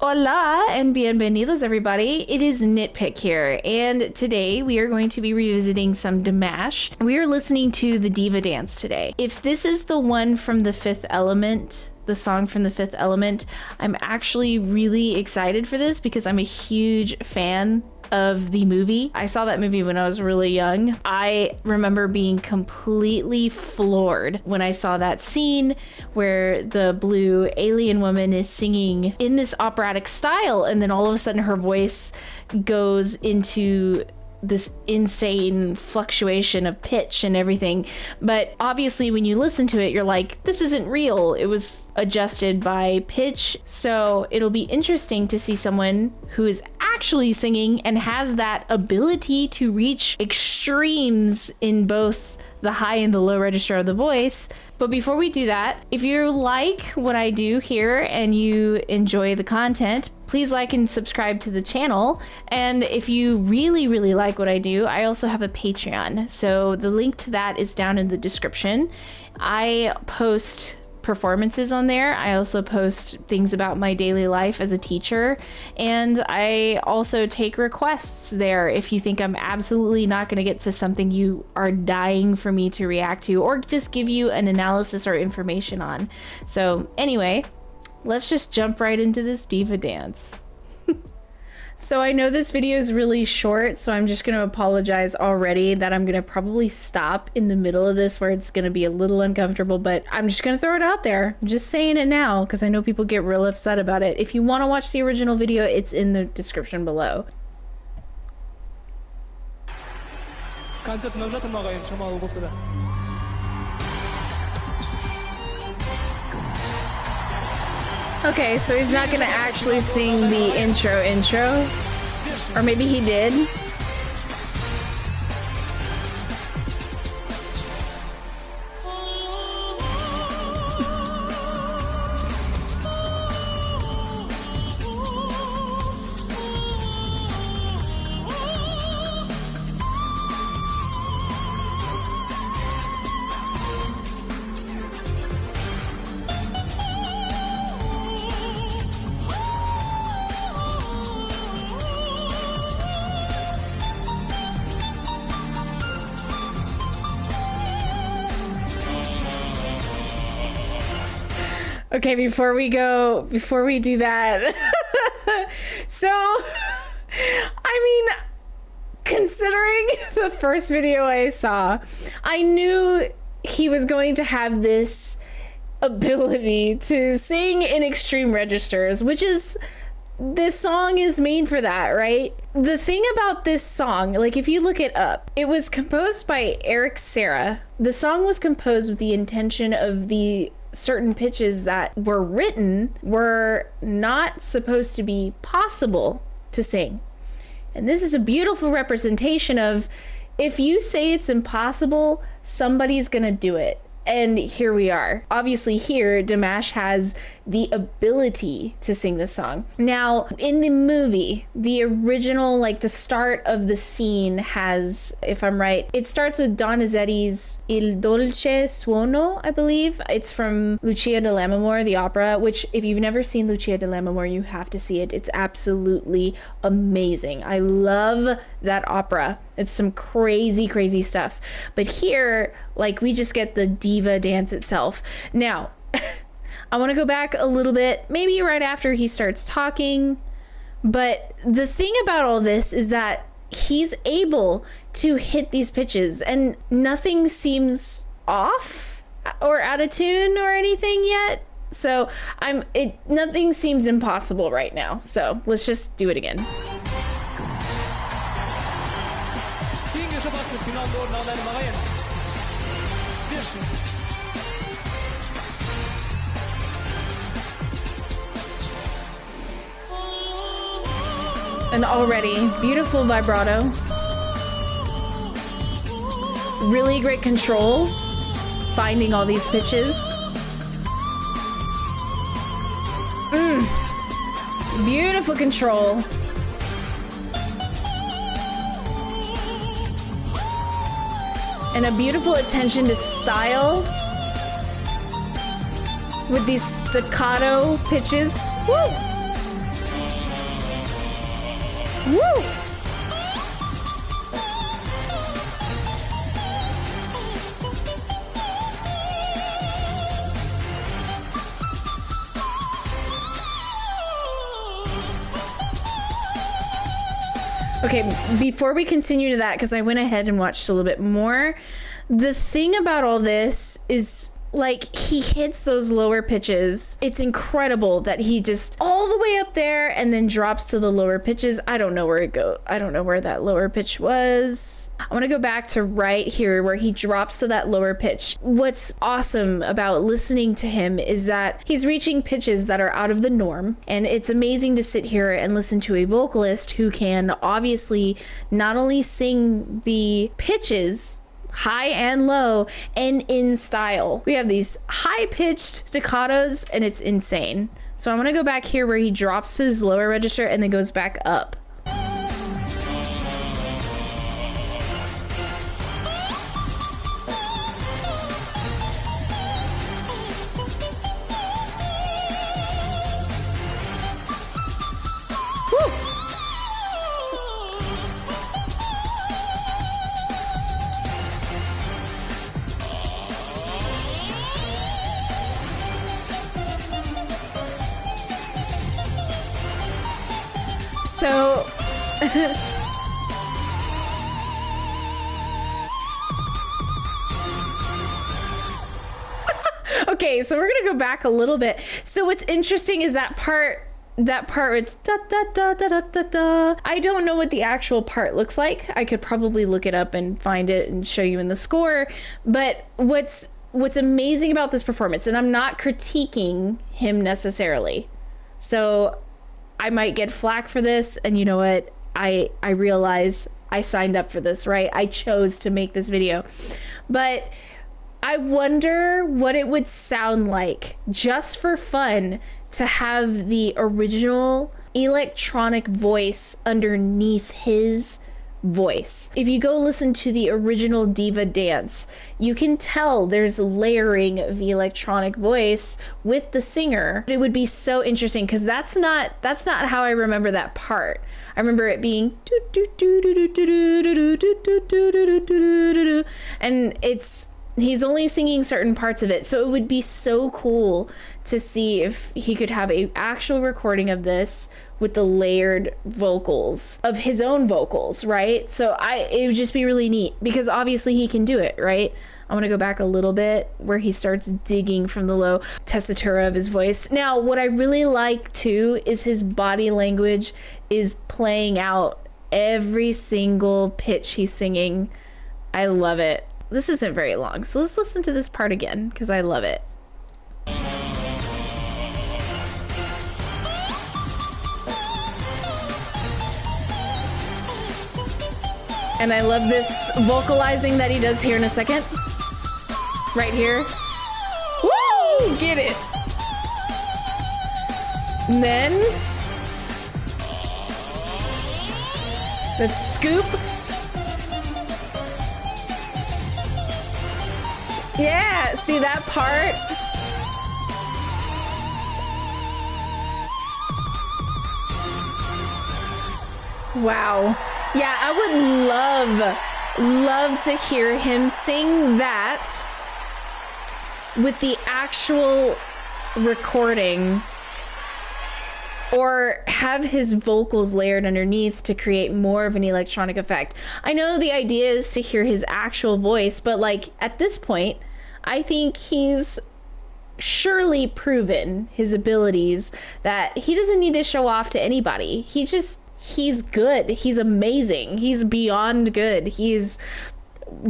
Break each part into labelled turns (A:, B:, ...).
A: Hola and bienvenidos everybody. It is NittPicc here, and today we are going to be revisiting some Dimash. We are listening to the Diva Dance today. If this is the one from The Fifth Element, the song from The Fifth Element, I'm actually really excited for this because I'm a huge fan of the movie. I saw that movie when I was really young. I remember being completely floored when I saw that scene where the blue alien woman is singing in this operatic style, and then all of a sudden her voice goes into this insane fluctuation of pitch and everything. But obviously when you listen to it, you're like, this isn't real. It was adjusted by pitch. So it'll be interesting to see someone who is actually singing and has that ability to reach extremes in both the high and the low register of the voice. But before we do that, if you like what I do here and you enjoy the content, please like and subscribe to the channel. And if you really like what I do, I also have a Patreon. So the link to that is down in the description. I post performances on there. I also post things about my daily life as a teacher, and I also take requests there if you think I'm absolutely not going to get to something you are dying for me to react to or just give you an analysis or information on. So anyway, let's just jump right into this Diva Dance. So I know this video is really short, so I'm just going to apologize already that I'm going to probably stop in the middle of this where it's going to be a little uncomfortable, but I'm just going to throw it out there. I'm just saying it now because I know people get real upset about it. If you want to watch the original video, it's in the description below. Okay, so he's not gonna actually sing the intro, or maybe he did. Okay, before we do that, so, I mean, considering the first video I saw, I knew he was going to have this ability to sing in extreme registers, which is, this song is made for that, right? The thing about this song, like if you look it up, it was composed by Eric Serra. The song was composed with the intention of the certain pitches that were written were not supposed to be possible to sing. And this is a beautiful representation of, if you say it's impossible, somebody's gonna do it. And here we are. Obviously here, Dimash has the ability to sing this song. Now, in the movie, the original, like the start of the scene has, if I'm right, it starts with Donizetti's Il Dolce Suono, I believe. It's from Lucia di Lammermoor, the opera, which if you've never seen Lucia di Lammermoor, you have to see it. It's absolutely amazing. I love that opera. It's some crazy stuff. But here, like, we just get the Diva Dance itself. Now, I want to go back a little bit, maybe right after he starts talking. But the thing about all this is that he's able to hit these pitches and nothing seems off or out of tune or anything yet. So nothing seems impossible right now. So let's just do it again. And already, beautiful vibrato. Really great control, finding all these pitches. Beautiful control. And a beautiful attention to style with these staccato pitches. Woo! Woo! Okay, before we continue to that, because I went ahead and watched a little bit more, the thing about all this is, like, he hits those lower pitches. It's incredible that he just all the way up there and then drops to the lower pitches. I don't know where it goes. I don't know where that lower pitch was. I want to go back to right here where he drops to that lower pitch. What's awesome about listening to him is that he's reaching pitches that are out of the norm. And it's amazing to sit here and listen to a vocalist who can obviously not only sing the pitches high and low and in style. We have these high-pitched staccatos and it's insane. So I'm gonna go back here where he drops to his lower register and then goes back up. So okay, so we're gonna go back a little bit. So what's interesting is that part where it's da da da da da da da. I don't know what the actual part looks like. I could probably look it up and find it and show you in the score. But what's amazing about this performance, and I'm not critiquing him necessarily, so I might get flack for this, and you know what? I realize I signed up for this, right? I chose to make this video. But I wonder what it would sound like, just for fun, to have the original electronic voice underneath his voice. If you go listen to the original Diva Dance, you can tell there's layering of electronic voice with the singer. It would be so interesting because that's not how I remember that part. I remember it being and he's only singing certain parts of it. So it would be so cool to see if he could have an actual recording of this with the layered vocals of his own vocals, right? So it would just be really neat because obviously he can do it, right? I want to go back a little bit where he starts digging from the low tessitura of his voice. Now, what I really like too is his body language is playing out every single pitch he's singing. I love it. This isn't very long, so let's listen to this part again because I love it. And I love this vocalizing that he does here in a second. Right here. Woo! Get it! And then let's scoop. Yeah, see that part? Wow. Yeah, I would love to hear him sing that with the actual recording, or have his vocals layered underneath to create more of an electronic effect. I know the idea is to hear his actual voice, but like at this point, I think he's surely proven his abilities that he doesn't need to show off to anybody. He's good. He's amazing. He's beyond good. He's,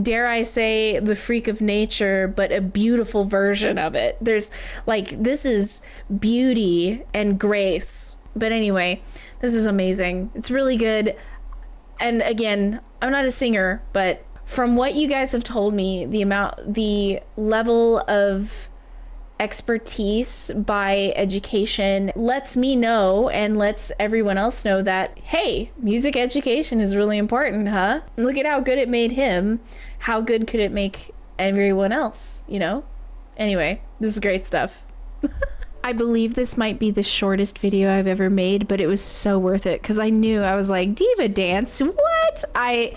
A: dare I say, the freak of nature, but a beautiful version of it. There's like, this is beauty and grace. But anyway, this is amazing. It's really good. And again, I'm not a singer, but from what you guys have told me, the level of expertise by education lets me know and lets everyone else know that, hey, music education is really important, huh? Look at how good it made him. How good could it make everyone else, you know? Anyway, this is great stuff. I believe this might be the shortest video I've ever made, but it was so worth it because I knew, I was like, Diva Dance, what? I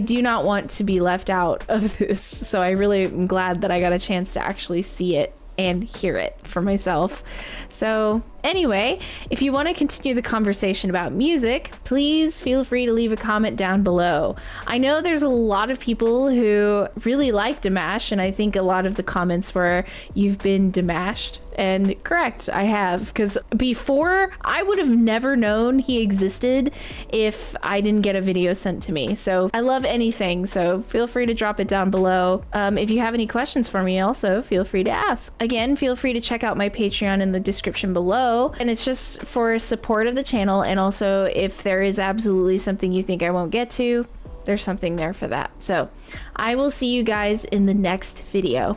A: do not want to be left out of this, so I really am glad that I got a chance to actually see it and hear it for myself. So anyway, if you want to continue the conversation about music, please feel free to leave a comment down below. I know there's a lot of people who really like Dimash, and I think a lot of the comments were, you've been Dimashed, and correct, I have, because before I would have never known he existed if I didn't get a video sent to me. So I love anything, so feel free to drop it down below. If you have any questions for me also, feel free to ask. Again, feel free to check out my Patreon in the description below, and it's just for support of the channel, and also if there is absolutely something you think I won't get to, there's something there for that. So I will see you guys in the next video.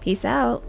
A: Peace out.